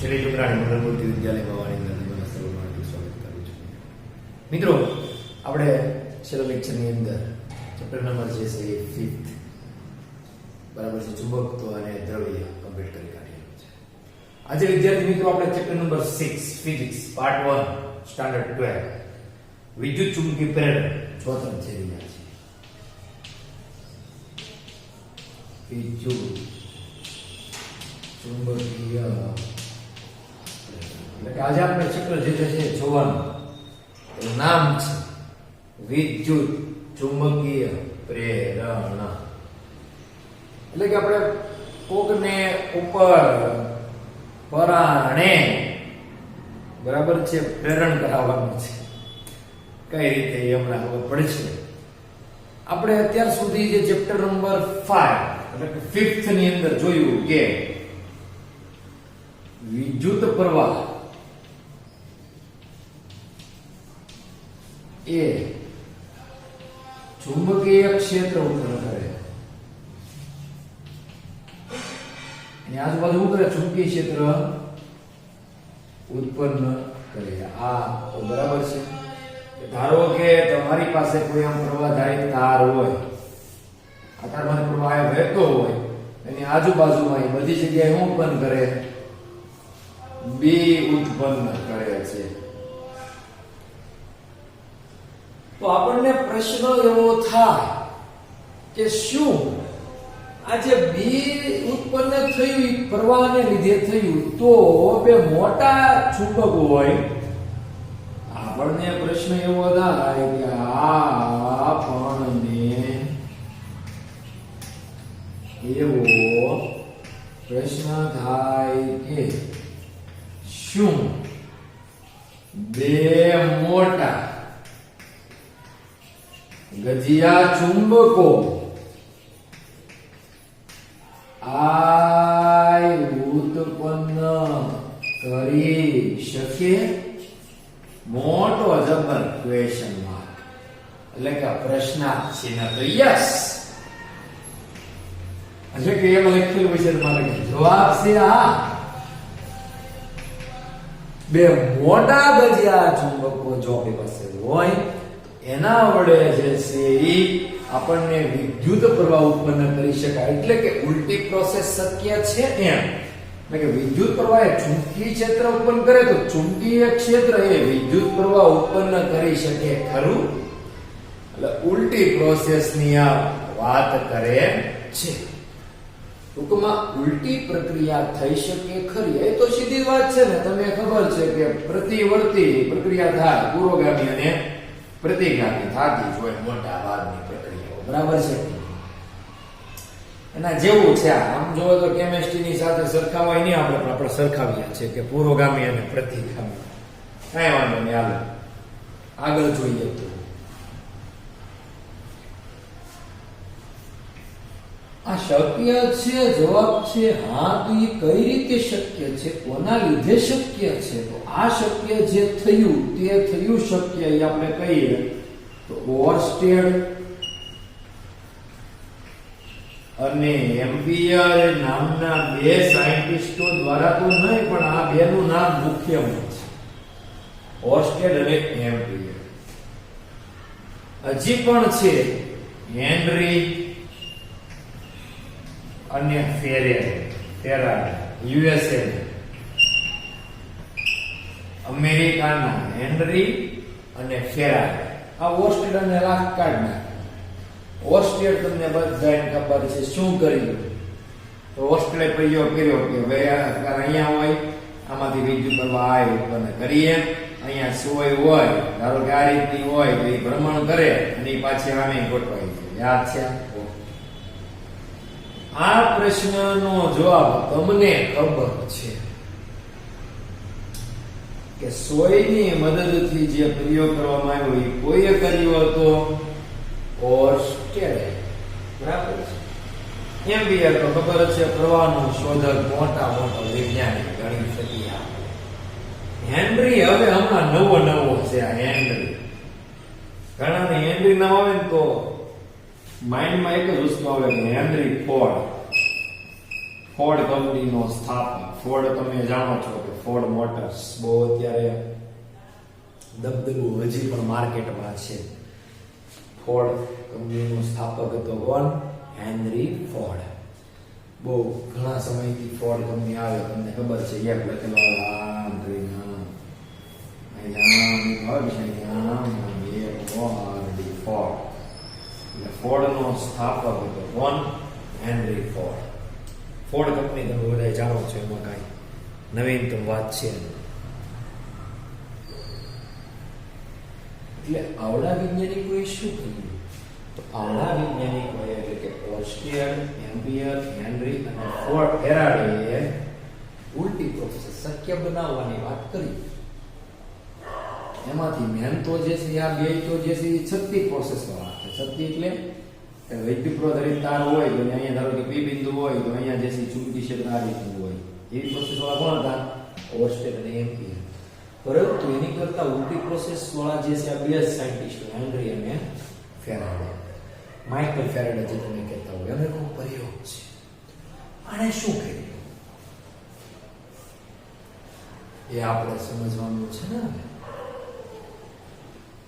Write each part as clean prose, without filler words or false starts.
શ્રી ટુકરાણી મંગલમૂર્તિ વિદ્યાલયમાં વાણીના સર્વનું હાર્દિક સ્વાગત કરું છું. મિત્રો, આપણે છેલ્લા લેક્ચરની અંદર ચેપ્ટર નંબર જે છે એ 5th બરાબર છે, ચુંબકત્વ અને દ્રવ્ય કમ્પ્લીટ કરી કાઢ્યું છે. આજે વિદ્યાર્થી મિત્રો આપણે chapter number 6 physics part 1 standard 12 વિદ્યુત ચુંબકીય પ્રેરણ જોતા જઈ રહ્યા છીએ. વિદ્યુત ચુંબકીય એટલે કે આજે આપણે ચક્ર જે છે જોવાનું એનું નામ છે વિદ્યુત ચુંબકીય પ્રેરણ. એટલે કે આપણે કોકને ઉપર પરાણે બરાબર છે પ્રેરણ કરાવવાનું છે. કઈ રીતે એ હમણાં ખબર પડશે. આપણે અત્યાર સુધી જે ચેપ્ટર નંબર 5 એટલે કે 5th ની અંદર જોયું કે વિદ્યુત પ્રવાહ એ ચુંબકીય ક્ષેત્ર ઉત્પન્ન કરે. એની આજુબાજુ શું કરે? ચુંબકીય ક્ષેત્ર ઉત્પન્ન કરે. આ તો બરાબર છે. ધારો કે તમારી પાસે કોઈ આમ પ્રવાહધારી તાર હોય, આ તારમાંથી પ્રવાહ વહેતો હોય, એની આજુબાજુમાં એ બધી જગ્યાએ શું ઉત્પન્ન કરે? બી ઉત્પન્ન કરે છે. તો આપણને પ્રશ્ન એવો થાય કે શું આ જે બી ઉત્પન્ન થયું એ પ્રવાહને લીધે થયું, તો બે મોટા ચુંબક હોય, આપણને પ્રશ્ન એવો થાય કે આપણને એવો પ્રશ્ન થાય કે શું બે મોટા ગજિયા ચુંબકો આય ઉત્પન્ન કરી શકે? મોટો જબર ક્વેશ્ચન માર્ક, એટલે કે પ્રશ્નાર્થ ચિહ્ન. તો યસ, એટલે કે એમ લખેલું છે મારે જવાબ છે હા. બે મોટા ગજિયા ચુંબકો જો આપણી પાસે હોય એના વડે જે છે એ આપણને વિદ્યુત પ્રવાહ ઉત્પન્ન કરી શકાય. એટલે કે ઉલટી પ્રોસેસ શક્ય છે એમ. એટલે કે વિદ્યુત પ્રવાહ એ ચુંબકીય ક્ષેત્ર ઉત્પન્ન કરે તો ચુંબકીય ક્ષેત્ર એ વિદ્યુત પ્રવાહ ઉત્પન્ન કરી શકે ખરું? એટલે ઉલટી પ્રોસેસની આ વાત કરે છે. ટૂંકમાં ઉલટી પ્રક્રિયા થઈ શકે ખરી? એ તો સીધી વાત છે ને. તમને ખબર છે કે પ્રતિવર્તી પ્રક્રિયા થાય, પુરોગામી અને પ્રતિગામી થતી જ હોય મોટા ભાગની પ્રક્રિયાઓ. બરાબર છે. એના જેવું છે. આમ જોવો તો કેમિસ્ટ્રીની સાથે સરખાવાય નહીં, આપણે સરખાવીએ છીએ કે પુરોગામી અને પ્રતિગામી. કઈ વાંધો નહીં, હાલો આગળ જોઈએ. તો આ શક્ય છે? જવાબ છે હા. તો એ કઈ રીતે શક્ય છે? કોના લીધે શક્ય છે? તો આ શક્ય જે થયું તે થયું શક્ય એ આપણે કહીએ તો ઓર્સ્ટેડ અને એમ્પિયર નામના બે સાયન્ટિસ્ટો દ્વારા તો નહીં, પણ આ બેનું નામ મુખ્યમાં છે, ઓર્સ્ટેડ અને એમ્પિયર. હજી પણ છે હેનરી અને ફેરાડે, યુએસએ અમેરિકાના હેનરી અને ફેરાડે. આ ઓર્સ્ટેડ અને લાકડાના ઓર્સ્ટેડ તમને બધાને ખબર છે શું કર્યું? તો ઓર્સ્ટેડે પ્રયોગ કર્યો કે ભાઈ અહીંયા હોય, આમાંથી વિદ્યુત પ્રવાહ આ ઉત્પન્ન કરીએ. અહીંયા સોય હોય, ધારો કે આ રીતની હોય તો એ ભ્રમણ કરે અને પાછી આમે ગોઠવાય છે. યાદ છે? આ પ્રશ્નનો જવાબ તમને ખબર છે કે સોયની મદદથી જે પ્રયોગ કરવામાં આવ્યો એ કોઈએ કર્યો હતો? ઓર્સ્ટેડે. બરાબર છે. એમ્પિયર તો ખબર છે, પ્રવાહનો શોધક, મોટા વૈજ્ઞાનિક ગણી શકીએ આપણે. હેનરી હવે હમણાં નવો છે. આ હેનરી, ઘણા હેનરી નામ આવે ને તો માઇન્ડમાં એક જ વસ્તુ આવે કે હેનરી ફોર્ડ. ફોર્ડ કંપનીનો સ્થાપક. ફોર્ડ તમે જાણો છો કે ફોર્ડ મોટર્સ બહુ અત્યારે દબદબું હજી પણ માર્કેટમાં છે. ફોર્ડ કંપનીનો સ્થાપક હતો કોણ? Henry Ford. બહુ ઘણા સમયથી ફોર્ડ કંપની આવે, તમને ખબર છે, એક લખેલો આમ કરીને ફોર્ડ. ફોર્ડનો સ્થાપક હતો કોણ? Henry Ford. ફોર્ડ કંપની તમે બધા જાણો છો, એમાં કાંઈ નવીનતમ વાત છે. એટલે આવડા વૈજ્ઞાનિકોએ શું કર્યું? તો આવડા વૈજ્ઞાનિકોએ એટલે કે ઓસ્ટ્રિયન, એમ્પિયર, હેનરી અને ફોર્ડ ફેરાડેએ ઉલટી પ્રોસેસ શક્ય બનાવવાની વાત કરી. એમાંથી મેન તો જે છે આ બે તો જે છે છત્તી પ્રોસેસ વાળા છે. છત્તી એટલે વૈદ્યુતપ્રવાહિત તાર હોય તો અહીંયા ધારો કે પી બિંદુ હોય તો અહીંયા જે છે ચુંબકીય ક્ષેત્ર આ રીતનું હોય. એવી પ્રોસેસ વાળા કોણ હતા? ઓસ્ટ્રિયન અને એમ્પિયર. પરંતુ એની કરતા ઉલટી પ્રોસેસ વાળા જે છે આ બે સાયન્ટિસ્ટ હેનરી અને ફેરાડે. માઇકલ ફેરાડે જે તમે કહેતા હોય, એનો એક પ્રયોગ છે. આને શું કર્યું એ આપણે સમજવાનું છે ને.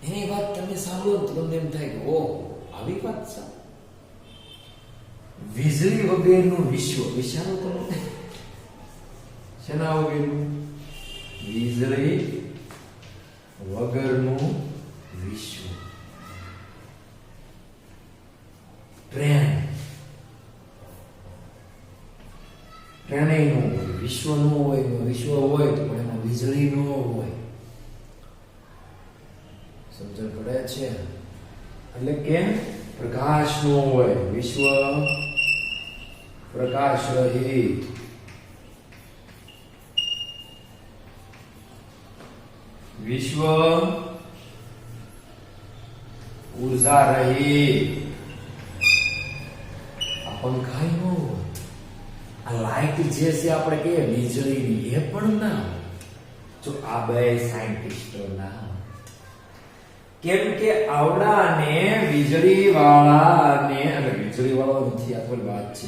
એની વાત તમે સાંભળો તો તમને એમ થાય કે ઓહ, આવી વાત છે. વીજળી વગરનું વિશ્વ. વિચારો તમે, શેના વગરનું? વીજળી વગરનું વિશ્વ. ટ્રેન નો હોય, વિશ્વ નો હોય. વિશ્વ હોય તો પણ એમાં વીજળી નો હોય. સમજણ પડે છે? એટલે કે પ્રકાશ નો હોય, વિશ્વ પ્રકાશ રહિત. વિશ્વ ઉર્જા રહિત. આ પંખા નો હોય, આ લાઈટ જે છે આપણે કહીએ વીજળીની, એ પણ ના હોય જો આ બે સાયન્ટિસ્ટો ના. કેમ કે આવડાને વીજળી વાળાને, એટલે વીજળી વાળો નથી, આ થોડી વાત છે.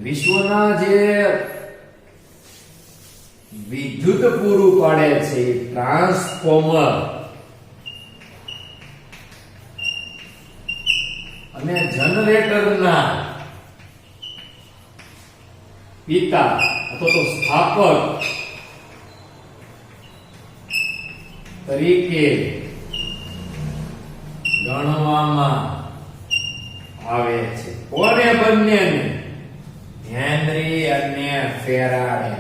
વિશ્વના જે વિદ્યુત પૂરું પાડે છે ટ્રાન્સફોર્મર અને જનરેટરના પિતા અથવા તો સ્થાપક તરીકે ગણવામાં આવે છે. કોને? બંનેને, હેનરી અને ફેરાડે.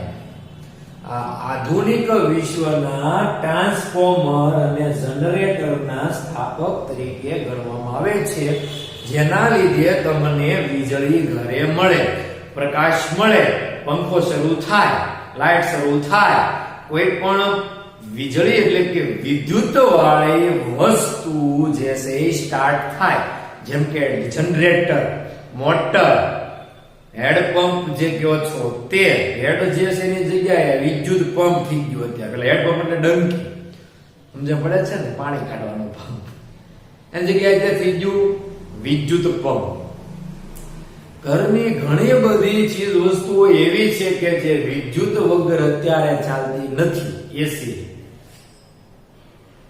આ આધુનિક વિશ્વના ટ્રાન્સફોર્મર અને જનરેટરના સ્થાપક તરીકે ગણવામાં આવે છે, જેના લીધે તમને વીજળી ઘરે મળે, પ્રકાશ મળે, પંખો શરૂ થાય, લાઈટ શરૂ થાય. કોઈ પણ વીજળી એટલે કે વિદ્યુત વાળી વસ્તુ જે છે એ સ્ટાર્ટ થાય, જેમ કે જનરેટર, મોટર, હેડપંપ જે કહો છો તે. હેડ જે છે એની જગ્યાએ વિદ્યુત પંપ થઈ ગયો અત્યારે. એટલે હેડપંપ એટલે ડંકી, સમજ પડે છે ને, પાણી કાઢવાનો પંપ. એની જગ્યાએ થઈ ગયું વિદ્યુત પંપ. ઘરની ઘણી બધી ચીજ વસ્તુઓ એવી છે કે જે વિદ્યુત વગર અત્યારે ચાલતી નથી. એસી,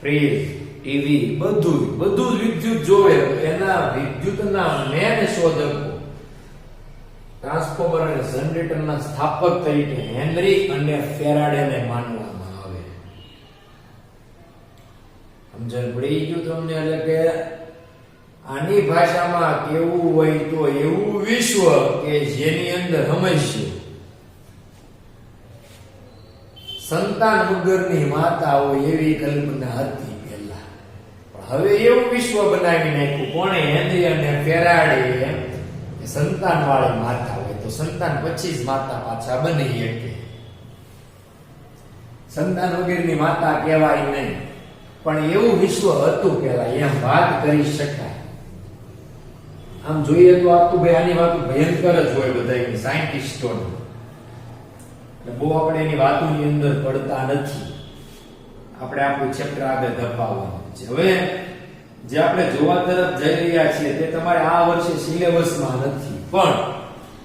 ફ્રીજ, ટીવી, બધું જ વિદ્યુત જોવે. એના વિદ્યુતના મેન શોધકો, ટ્રાન્સફોર્મર અને જનરેટરના સ્થાપક તરીકે હેનરી અને ફેરાડેને માનવામાં આવે. સમજણ પડી ગયું તમને? એટલે કે આની ભાષામાં કેવું હોય તો એવું વિશ્વ કે જેની અંદર હંમેશા સંતાન વગરની માતા હોય એવી કલ્પના હતી પહેલા. પણ હવે એવું વિશ્વ બનાવી નાખ્યું. કોણે? હેનરી અને ફેરાડે. સંતાન વાળી માતા હોય તો સંતાન પછી જ માતા પાછા બની શકે. સંતાન વગરની માતા કહેવાય નહીં, પણ એવું વિશ્વ હતું પેલા, એમ વાત કરી શકાય. આમ જોઈએ તો આખું ભાઈ આની વાત ભયંકર જ હોય બધા સાયન્ટિસ્ટોની. એટલે બહુ આપણે એની વાતોની અંદર પડતા નથી. આપણે આપણું ચેપ્ટર આગળ ધપાવવાનું છે. હવે જે આપણે જોવા તરફ જઈ રહ્યા છીએ તે તમારે આ વર્ષે સિલેબસમાં નથી, પણ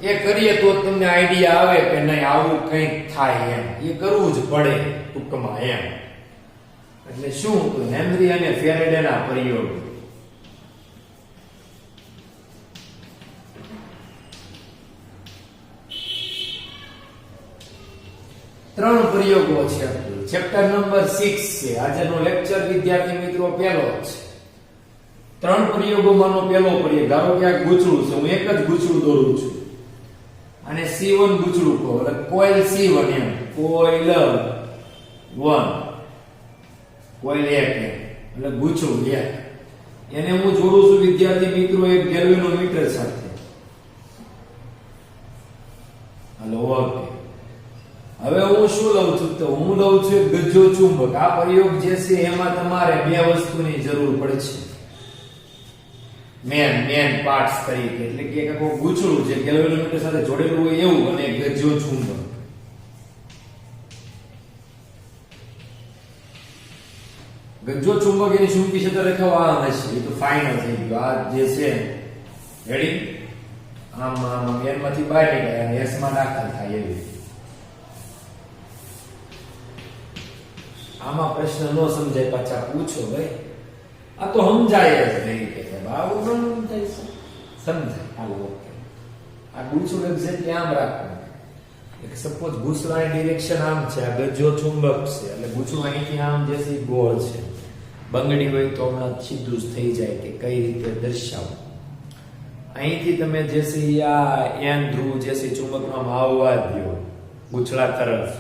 એ કરીએ તો તમને આઈડિયા આવે કે નહીં આવું કંઈક થાય એમ. એ કરવું જ પડે ટૂંકમાં એમ. એટલે શું તો હેનરી અને ફેરેડેના પ્રયોગ. ત્રણ પ્રયોગો છે. ચેપ્ટર નંબર 6 છે આજનો લેક્ચર વિદ્યાર્થી મિત્રો પહેલો જ છે. ત્રણ પ્રયોગોમાંનો પહેલો પ્રયોગ. ધારો કે આ ગૂંચળું છે, હું એક જ ગૂંચળું દોરું છું અને C1 ગૂંચળું કહો એટલે કોઇલ C1 એમ, કોઇલ 1, કોઇલ 1 એટલે ગૂંચળું 1. એને હું જોડું છું વિદ્યાર્થી મિત્રો એક ગેલ્વેનોમીટર સાથે. Hello okay. હવે હું શું લઉં છું તો હું લઉં છું એક ગજ્જો ચુંબક. આ પ્રયોગ જે છે એમાં તમારે બે વસ્તુની જરૂર પડે છે મેન પાર્ટ્સ તરીકે. એટલે કે એક આખું ગૂંચળું જે ગેલ્વેનોમીટર સાથે જોડેલું હોય એવું અને એક ગજ્જો ચુંબક. ગજ્જો ચુંબક એની ચુંબકી ક્ષેત્ર રેખાઓ આ હશે. એ તો ફાઇનલ થઈ ગયું. આ જે છે રેડી આમ મેનમાંથી બહાર નીકળે અને એસ માં દાખલ થાય એવી. આમાં પ્રશ્ન ન સમજાય પાછા પૂછો ભાઈ. આ તો સમજાય જ નહીં કે આવું ન સમજાય. સમજાય હાલો ઓકે. આ ગૂંચળું એક્ઝેક્ટલી આમ રાખવાનું. એક સપોઝ ગૂંચળાની ડિરેક્શન આમ છે, આ ગજ્જો ચુંબક છે એટલે ગૂંચળું અહીંથી આમ જે છે ગોળ છે. બંગડી હોય તો હમણાં સીધું જ થઈ જાય કે કઈ રીતે દર્શાવવું. અહીંથી તમે જે છે આ એન ધ્રુવ જે છે ચુંબકમાં આવવા દો ગૂંચળા તરફ.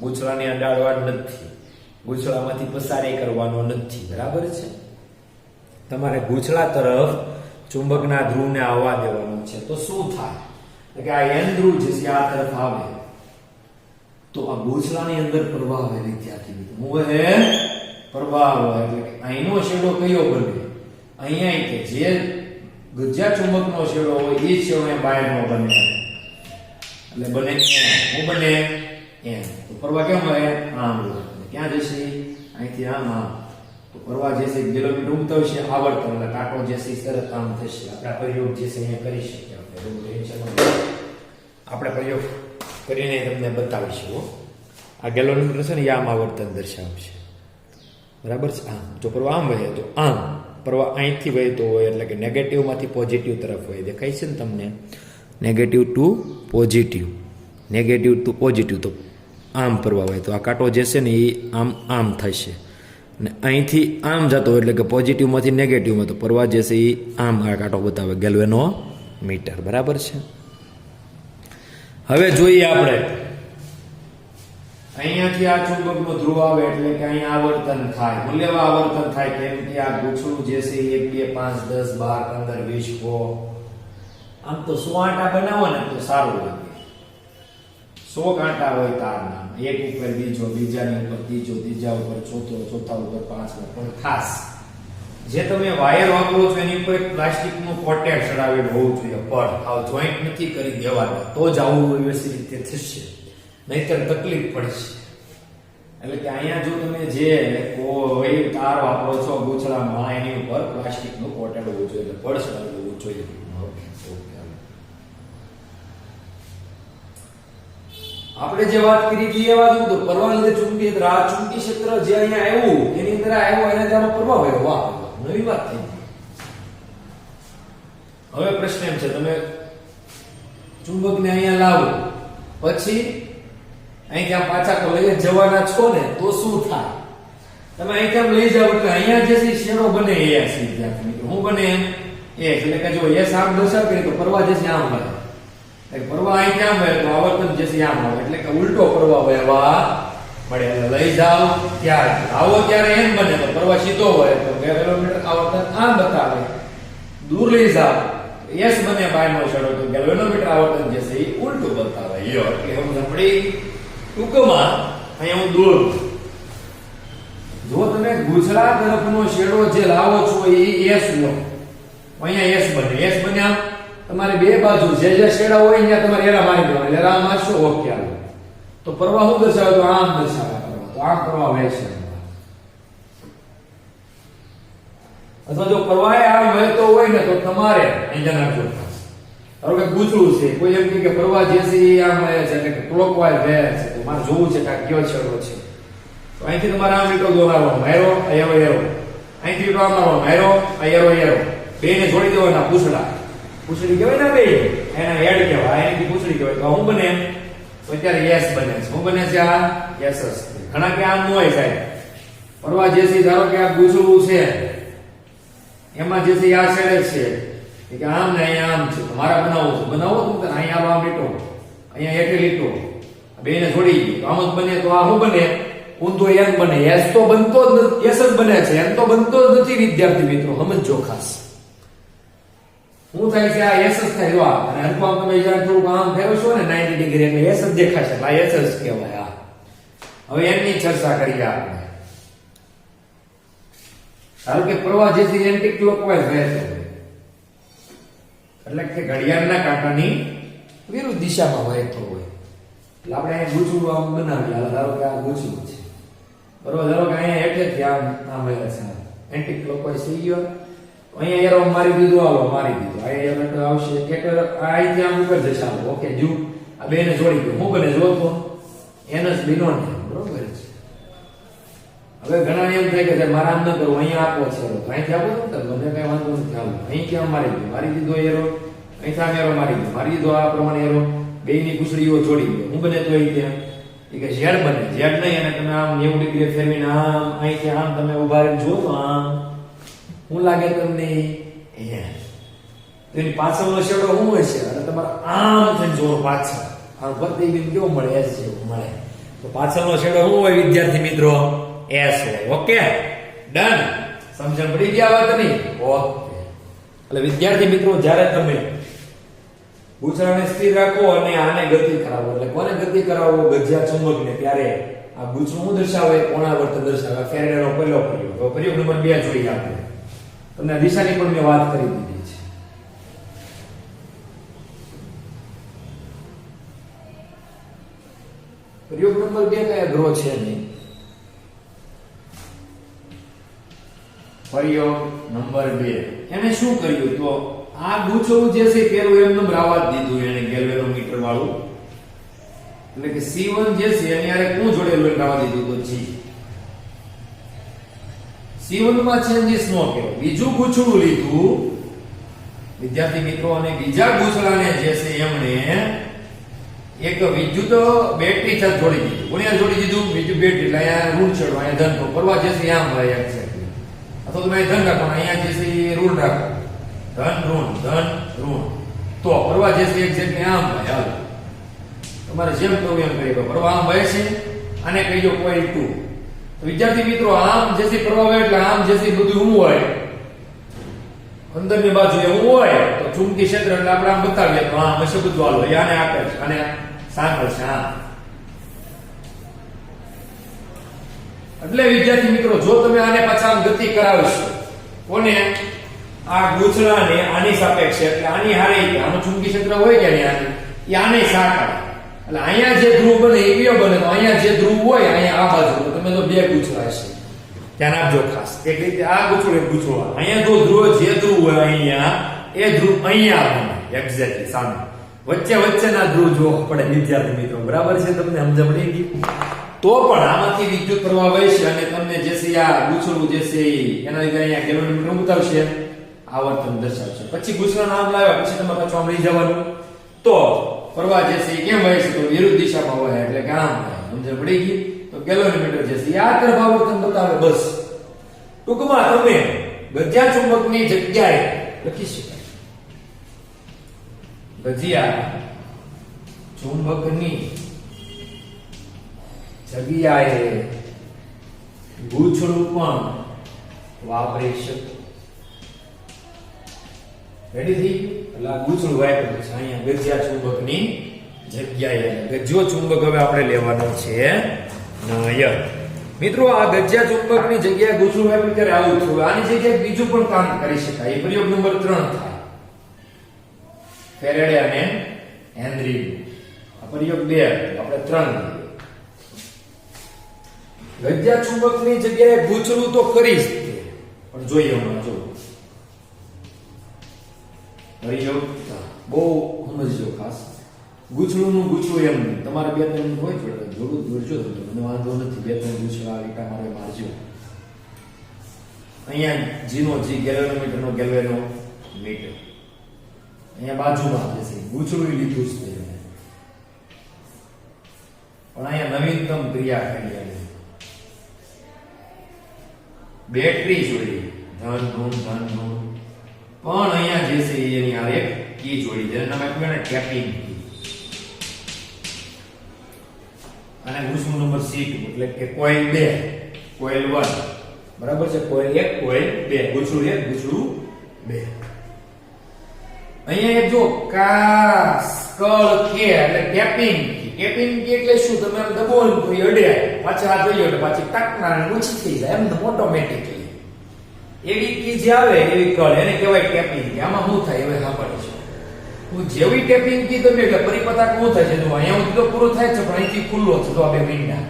ગૂંચળાની અડાડવા નથી, ગૂંચળામાંથી પસાર કરવાનો નથી. બરાબર છે. તમારે ગૂંચળા તરફ ચુંબકના ધ્રુવને આવવા દેવાનું છે. તો શું થાય કે આ એન ધ્રુવ જે છે આ તરફ આવે તો આ ગૂંચળાની અંદર પ્રવાહ હોય વિદ્યાર્થી મિત્રો. હવે પ્રવાહ હોય એટલે અહીંનો શેડો કયો બને? અહીંયા કે જે ગજ્જા ચુંબકનો શેડો હોય એ શેડો બહારનો બને એટલે બને હું બને એમ. તો પ્રવાહ કેમ હોય? આમ ક્યાં જશે? અહીંથી આમ આમ. તો પ્રવાહ જે છે કિલોમીટર ઉમટવશે આવર્તન એટલે કાંટો જે છે તરત આમ થશે. આપણા પ્રયોગ જે છે અહીંયા કરી શકીએ આપણે પ્રયોગ કરીને તમને બતાવીશું. આ ગેલોમીટર છે ને એ આમ આવર્તન દર્શાવશે. બરાબર છે. આમ જો પ્રવાહ આમ વહે તો આમ, પ્રવાહ અહીંથી વહેતો હોય એટલે કે નેગેટિવ માંથી પોઝિટિવ તરફ વહે. દેખાય છે ને તમને? Negative to positive, negative to positive. તો આમ પ્રવાહ હોય તો આ કાંટો જે છે ને એ આમ આમ થશે અને અહીંથી આમ જતો એટલે કે પોઝિટિવ માંથી નેગેટિવમાં તો પ્રવાહ જે છે એ આમ આ કાંટો બતાવે ગેલ્વેનોમીટર. બરાબર છે. હવે જોઈએ આપણે અહીંયાથી આ ચુંબકનો ધ્રુવ આવે એટલે કે અહીંયા આવર્તન થાય. મૂલ્યમાં આવર્તન થાય કેમ કે આ ગૂંચળું જે છે 1 2 5 10 12 15 20 આમ તો 100 આંટા બનાવો ને તો સારું લાગે. 100 કાંટા હોય તારના, એક ઉપર બીજો, બીજાની ઉપર ત્રીજો, ત્રીજા ઉપર ચોથો, ચોથા ઉપર પાંચમો. પણ ખાસ જે તમે વાયર વાપરો છો એની ઉપર પ્લાસ્ટિકનું કોટેડ ચડાવેલું હોવું જોઈએ. પડ આવ જોઈન્ટ નથી કરી દેવાના તો જ આવું વ્યવસ્થિત રીતે થશે, નહીતર તકલીફ પડશે. એટલે કે અહીંયા જો તમે જે કોઈ તાર વાપરો છો ગૂંચળામાં એની ઉપર પ્લાસ્ટિકનું કોટેડ હોવું જોઈએ, એટલે પડ ચડાવેલું હોવું જોઈએ. આપણે જે વાત કરી હતી એ વાત તો પ્રવાહ લીધે ચુંબકીય ક્ષેત્ર, આ ચુંબકીય ક્ષેત્ર જે અહીંયા આવ્યું એની અંદર આવ્યો એને તેનો પ્રભાવ આવ્યો. વાહ, નવી વાત થઈ. હવે પ્રશ્ન એમ છે તમે ચુંબકને અહીંયા લાવો પછી અહીંથી આમ પાછા તો લઈ જવાના છો ને તો શું થાય? તમે અહીંથી આમ લઈ જાવ એટલે અહીંયા જે છે શેડો બને એસ. વિદ્યાર્થી મિત્રો હું બને એસ એટલે કે જો એસ આમ દર્શાવ કરીએ તો પ્રવાહ જે છે આમ બને. પ્રવાહ અહીં ક્યાં વહે તો આવર્તન જે છે આમ આવે એટલે કે ઉલટો પ્રવાહ વહેવા મળે. એટલે લઈ જાવ ત્યારે આવો ત્યારે એમ બને તો પ્રવાહ સીધો હોય તો ગેલ્વેનોમીટર આવર્તન આમ બતાવે. દૂર લઈ જાવ એસ બને બહારનો છેડો તો ગેલ્વેનોમીટર આવર્તન જે છે એ ઉલટું બતાવે. એટલે હું આપણી ટૂંકમાં અહીંયા હું દૂર જો તમે ગૂંચળા તરફનો શેડો જે લાવો છો એ એસ લો. અહીંયા એસ બને. એસ બને આમ તમારે બે બાજુ જે જે શેડા હોય ત્યાં તમારે એરા મારી દેવાના. એરા મારશો ઓકે આવે તો પ્રવાહ શું દર્શાવે? તો આમ દર્શાવે પ્રવાહ. તો આમ પ્રવાહ વહેશે. અથવા જો પ્રવાહ આમ વહેતો હોય ને તો તમારે અહીંયા નાખવું પડશે. ધારો કે ગૂંચળું છે, કોઈ એમ કહે કે પ્રવાહ જે છે એ આમ વહે છે એટલે કે ક્લોકવાઇઝ વહે છે, તો મારે જોવું છે કે આ કયો છેડો છે. તો અહીંથી તમારે આમ લીટો દોરાવવાનો, એરો એરો એરો, અહીંથી લીટો આમ મારવાનો, એરો એરો એરો, બેને જોડી દેવાના પૂછડા. પૂછડી કહેવાય ને બે, એના હેડ કહેવાય, એની પૂછડી કહેવાય. તો હું બને તો અત્યારે યસ બને છે. હું બને છે આ યસ જ. ઘણા કે આમ ન હોય સાહેબ, પ્રવાહ જે છે ધારો કે આ ગૂંચળું છે એમાં જે છે આ છેડે છે કે આમ ને અહીંયા આમ છે, મારા બનાવવું છે, બનાવો તો અહીંયા આમ લીટો, અહીંયા હેઠે લીટો, બેને જોડી ગઈ તો આમ જ બને. તો આ શું બને? ઊંધો એન બને. એસ તો બનતો જ નથી, એસ જ બને છે, એન તો બનતો જ નથી. વિદ્યાર્થી મિત્રો સમજો ખાસ, શું થાય છે? આ એસ જ થાય. જો આ અને હરખું આમ તમે જ્યારે થોડુંક આમ ફેરવશો ને 90 ડિગ્રી એટલે એસ જ દેખાશે. આ એસ જ કહેવાય. આ હવે એની ચર્ચા કરીએ આપણે. ધારો કે પ્રવાહ જે છે એન્ટી ક્લોકવાઇઝ વહેતો હોય, એટલે કે ઘડિયાળના કાંટાની વિરુદ્ધ દિશામાં વહેતો હોય. એટલે આપણે અહીં ગૂંચળું આમ બનાવીએ. ધારો કે આ ગૂંચળું છે, બરોબર. ધારો કે અહીંયા હેઠેથી આમ આમ વહે છે, એન્ટી ક્લોકવાઇઝ થઈ ગયો. અહીંયા એરો મારી દીધું, હાલો મારી દીધું. અહીંયા એરો આવશે કે અહીંથી આમ ઉપર જશે. હાલો ઓકે, જો આ બેને જોડી ગયો. હું બને જોતો એને જ લીનો ને, બરોબર છે. હવે ઘણા એમ થાય કે મારા આમ ન કરવું, અહીંયા આપો છે, અહીંથી આપો તો મને કઈ વાંધો નથી. હાલો અહીં ક્યાં મારી દીધો એરો, અહીંથી આમ એરો મારી દીધો, આ પ્રમાણે એરો બેયની પૂછડીઓ જોડી ગયો. હું બને તો એ કે ઝેડ બને. ઝેડ નહીં, અને તમે આમ 90 ડિગ્રી ફેરવીને આમ અહીંથી આમ તમે ઉભા રહીને જો તો આમ શું લાગે તમને? તો એની પાછળનો શેડો શું હોય છે? અને તમારે આમ થઈને જોવો પાછળ, આમ ફરતી બિન કેવું મળે? એસ જેવું મળે. તો પાછળનો શેડો શું હોય વિદ્યાર્થી મિત્રો? એસ હોય. Okay, done. સમજણ પડી ગયા વાતની? ઓકે. એટલે વિદ્યાર્થી મિત્રો, જ્યારે તમે ગૂંચળાને સ્થિર રાખો અને આને ગતિ કરાવો, એટલે કોને ગતિ કરાવો? ગજિયા ચુંબકને. ત્યારે આ ગૂંચળું શું દર્શાવે? કોણાવર્ત દર્શાવે. ફેરેડેનો પહેલો પ્રયોગ. તો પ્રયોગ નંબર 2 જોઈએ આપણે. તમને દિશાની પણ મેં વાત કરી દીધી છે. પ્રયોગ નંબર 2 કઈ અઘરો છે નહીં. પ્રયોગ નંબર 2 એને શું કર્યું? તો આ ગૂંચળું જે છે પેલું એમ નંબર આવા જ દીધું એને, ગેલ્વેનોમીટર વાળું. એટલે કે C1 જે છે એની હારે કોણ જોડેલું એટલે આવા દીધું? તો G. C1 માં ચેન્જીસ નો કર્યો. બીજું ગૂંચળું લીધું વિદ્યાર્થી મિત્રો, અને બીજા ગૂંચળાને જે છે એમણે એક વિદ્યુત બેટરી સાથે જોડી દીધું. કોને જોડી દીધું? વિદ્યુત બેટરી. એટલે અહીંયા ઋણ છેડો, અહીંયા ધન. તો પ્રવાહ જે છે આમ વહે એક્ઝેક્ટલી. અથવા તમે ધન રાખો, અહીંયા જે છે એ ઋણ રાખો. ધન ઋણ, ધન ઋણ. તો પ્રવાહ જે છે એક્ઝેક્ટલી આમ વહે. હાલો તમારે જેમ કહું એમ કરી દો. પ્રવાહ આમ વહે છે, અને કહી દો કોઇલ 2. તો વિદ્યાર્થી મિત્રો, આમ જે છે પ્રવાહ વહે એટલે આમ જે છે બધું શું હોય? અંદરની બાજુ એવું હોય. તો ચુંબકીય ક્ષેત્ર એટલે આપણે આમ બતાવીએ તો આમ હશે બધું. હાલો આને આપે છે, અને સાંકળ છે. હા, એટલે વિદ્યાર્થી મિત્રો, જો તમે આને પાછા આમ ગતિ કરાવશો, કોને? આ ગૂંચળાને આની સાપેક્ષે, એટલે આની હારે આનું ચુંબકીય ક્ષેત્ર હોય કે નહીં, એ આને સાંકળ. એટલે અહીંયા જે ધ્રુવ બને એ કયો બને? તો અહીંયા જે ધ્રુવ હોય અહીંયા આ બાજુ, તો તમે તો 2 ગૂંચળા હશે. ધ્યાન આપજો ખાસ. એક રીતે આ ગૂંચળું, એક ગૂંચળું. અહીંયા જો ધ્રુવ, જે ધ્રુવ હોય અહીંયા, એ ધ્રુવ અહીંયા બને એક્ઝેક્ટલી સામે. વચ્ચેના ધ્રુવ જો પડે વિદ્યાર્થી મિત્રો. બરાબર છે? તમને સમજ પડી ગઈ? તો પણ આમાંથી વિદ્યુત પ્રવાહ વહેશે, અને તમને જે છે આ ગૂંચળું જે છે એના લીધે અહીંયા ગેલ્વેનોમીટર બતાવશે, આવર્તન દર્શાવશે. પછી ગૂંચળા નામ લાવ્યા પછી તમારે પાછું આમ લઈ જવાનું. તો પ્રવાહ જે છે કેમ વહે છે? તો વિરુદ્ધ દિશામાં વહે, એટલે કે આમ વહે. સમજ પડી ગઈ? તો ગેલ્વેનોમીટર જે છે આ તરફ આવર્તન બતાવે. બસ ટૂંકમાં તમે ગજિયા ચુંબકની જગ્યાએ લખી શકાય ગજિયા ચુંબકની જગ્યાએ ગૂંચળું પણ વાપરી શકો. રેડી થઈ? એટલે આ ગૂંચળું વાપરેલું છે અહીંયા ગજિયા ચુંબકની જગ્યાએ. ગજ્યો ચુંબક હવે આપણે લેવાનો છે નય. મિત્રો, આ ગજિયા ચુંબકની જગ્યાએ ગૂંચળું વાપર્યું ત્યારે આવું થયું. આની જગ્યાએ બીજું પણ કામ કરી શકાય. એ પ્રયોગ નંબર 3 થાય. ફેરેડે અને હેનરી. આ પ્રયોગ 2 આપણે 3 ગજિયા ચુંબકની જગ્યાએ ગૂંચળું તો કરીશ, પણ જોઈએ હમણાં જો હરી જાવ બહુ સમજજો ખાસ. ગૂંચળુંનું ગૂંચળું એમ નહીં, તમારે 2-3 હોય જોડું દોરજો તમે, મને વાંધો નથી. 2-3 ગૂંચળા ઈટા મારે મારજો. અહીંયા જીનો જી, ગેલ્વેનોમીટરનો ગેલ્વેનોમીટર. અહીંયા બાજુમાં જે છે ગૂંચળું લીધું છે પણ અહીંયા નવીનતમ ક્રિયા કરી છે. બેટરી જોડી ધન ધન પણ અહીંયા જે છે એની આ એક કી જોડી જેને નામ આપ્યું ને ટેપિંગ કી. અને ગૂંચળું નંબર C2 એટલે કે કોઇલ 2 કોઇલ 1 બરાબર છે. Coil 1 coil 2 ગૂંચળું 1 ગૂંચળું 2. અહીંયા એક જો કા સ્કલ કે એટલે ટેપિંગ કી. ટેપિંગ કી એટલે શું? તમે આમ દબાવો ને તો એ અડે, પાછા હાથ લઈ એટલે પાછી ટકના ઊંચી થઈ જાય એમ ઓટોમેટિકલી. એવી કી જે આવે એવી કળ એને કહેવાય ટેપિંગ કી. આમાં શું થાય હવે સાંભળો છો. હું જેવી ટેપિંગ કી તમે એટલે પરિપતાક શું થાય છે? જો અહીંયા સુધી પૂરો થાય છે પણ અહીંથી ખુલ્લો છે. તો આ બે મીંડા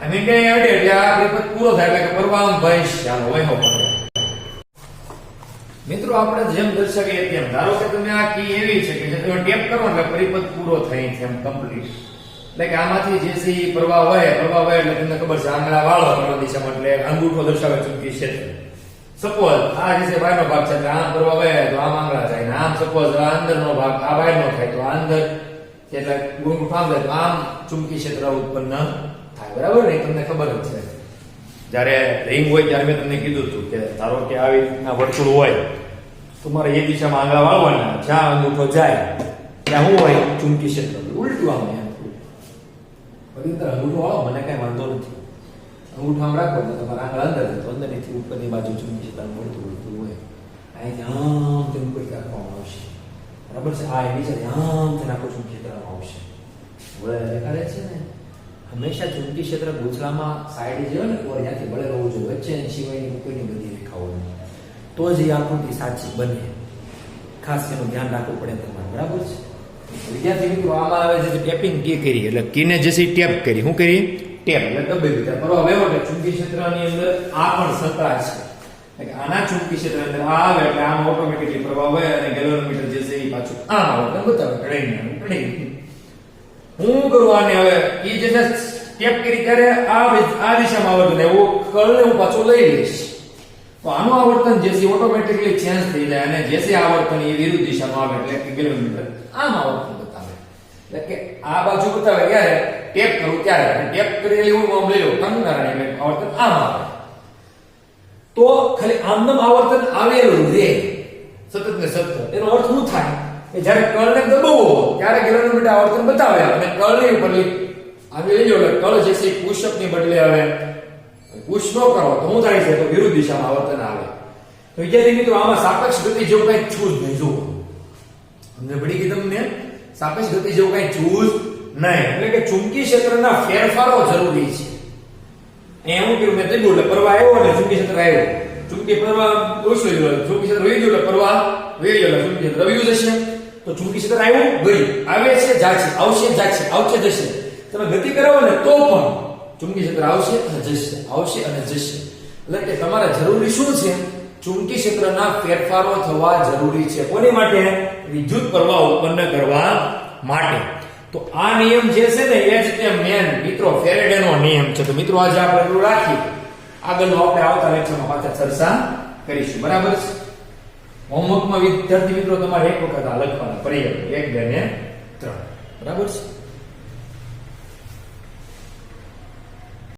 આ મીંડા અડે એટલે આ પરિપત પૂરો થાય એટલે કે પરવામ ભાઈ ચાલો હોય હો પડે. મિત્રો આપણે જેમ દર્શાવીએ તેમ ધારો કે તમે આ કી એવી છે કે તમે ટેપ કરો એટલે પરિપત પૂરો થાય છે એમ કમ્પ્લીટ. એટલે કે આમાંથી જે છે એ પ્રવાહ વહે એટલે તમને ખબર છે આંગળા વાળો કરવા દિશામાં એટલે અંગૂઠો દર્શાવે ચુંબકીય ક્ષેત્ર. સપોઝ આ જે છે બહારનો ભાગ છે એટલે આમ પ્રવાહ વહે તો આમ આંગળા જાય ને આમ સપોઝ આ અંદરનો ભાગ આ બહારનો થાય તો આ અંદર એટલે અંગૂઠો આમ જાય તો આમ ચુંબકીય ક્ષેત્ર ઉત્પન્ન થાય. બરાબર ને? તમને ખબર જ છે. જ્યારે રિંગ હોય ત્યારે મેં તમને કીધું હતું કે ધારો કે આવી રીતના વર્તુળ હોય તમારે એ દિશામાં આંગળા વાળવાના, જ્યાં અંગૂઠો જાય ત્યાં શું હોય? ચુંબકીય ક્ષેત્ર. ઉલટું આમ અંગૂઠો વાળો મને કઈ વાંધો નથી. અંગૂઠો આમ રાખો તો તમારા આંગળા અંદર તો અંદરથી ઉપરની બાજુ ચુંબકીય ક્ષેત્ર મળતું હોય. અહીં આમ તેમ કોઈ રાખવામાં આવશે. બરાબર છે? આ નીચે આમ તેને આખું ચુંબકીય ક્ષેત્રમાં આવશે. વળે દેખાડે છે ને હંમેશા ચુંબકીય ક્ષેત્ર ગૂંચળામાં સાઈડ જે હોય ને તો ત્યાંથી વળે રહેવું જોઈએ. વચ્ચે સિવાયની કોઈની બધી રેખાઓ તો જ એ આકૃતિ સાચી બને. ખાસ એનું ધ્યાન રાખવું પડે તમારે. બરાબર છે? વિદ્યાર્થી મિત્રો આમાં આવે છે ટેપિંગ કી કરી એટલે કીને જે છે ટેપ કરી. શું કરી? ટેપ એટલે દબાવી દીધા. પરવા વેવો એટલે ચુંબકીય ક્ષેત્રની અંદર આ પણ સંકળાય છે. એટલે આના ચુંબકીય ક્ષેત્ર અંદર આ આવે એટલે આમ ઓટોમેટિકલી પ્રવાહ વહે અને ગેલ્વેનોમીટર જે છે એ પાછું આમ આવે બતાવે કડાઈ. હું કરું આને હવે ઈ જે ટેપ કરી ત્યારે આ દિશામાં આવતું ને એવું કર્લને હું પાછો લઈ લઈશ તો આનું આવર્તન જે છે ઓટોમેટિકલી ચેન્જ થઈ જાય અને જે છે આવર્તન એ વિરુદ્ધ દિશામાં આવે એટલે કે ગેલ્વેનોમીટર આમ આવર્તન બતાવે. એટલે કે આ બાજુ બતાવે ત્યારે ટેપ કરું ત્યારે ટેપ કરેલી હું આમ લઈ લઉં કંગારા એટલે આવર્તન આમ આવે તો ખાલી આમનું આવર્તન આવેલું રે સતત ને સતત. એનો અર્થ શું થાય કે જ્યારે કર્લને દબાવો ત્યારે ગેલ્વેનોમીટર આવર્તન બતાવે અને કર્લની ઉપર આવી લઈ એટલે કર્લ જે છે પુશઅપ ની બદલે આવે પુશ ન કરો તો શું થાય છે? તો વિરુદ્ધ દિશામાં આવર્તન આવે. તો વિદ્યાર્થી મિત્રો આમાં સાપેક્ષ ગતિ જેવું કઈ ચૂઝ નહીં. જુઓ અમને પડી ગઈ તમને સાપેક્ષ ગતિ જેવું કઈ ચૂઝ નહીં. એટલે કે ચુંબકીય ક્ષેત્રના ફેરફારો જરૂરી છે. એવું કેવું મેં કહ્યું એટલે પ્રવાહ આવ્યો અને ચુંબકીય ક્ષેત્ર આવ્યું. ચુંબકીય પ્રવાહ ઓછો ગયો, ચુંબકીય ક્ષેત્ર વહી ગયું એટલે પ્રવાહ વહી ગયો એટલે ચુંબકીય ક્ષેત્ર વહ્યું જશે. તો ચુંબકીય ક્ષેત્ર આવ્યું ગયું, આવે છે જાય છે, આવશે જાય છે, આવશે જશે. તમે ગતિ કરાવો ને તો પણ ચુંબકીય ક્ષેત્ર આવશે અને જશે, આવશે અને જશે. એટલે કે તમારે જરૂરી શું છે? ચુંબકીય ક્ષેત્રના ફેરફારો થવા જરૂરી છે. કોની માટે? વિદ્યુત પ્રવાહ ઉત્પન્ન કરવા માટે. તો આ નિયમ જે છે ને એ જ તે મેન મિત્રો ફેરેડેનો નિયમ છે. તો મિત્રો આજે આપણે એટલું રાખી, આગળનો આપણે આવતા લેક્ચરમાં પાછા ચર્ચા કરીશું. બરાબર છે? હોમવર્કમાં વિદ્યાર્થી મિત્રો તમારે એક વખત આ લખવાના પર્યાય 1, 2 ને 3. બરાબર છે?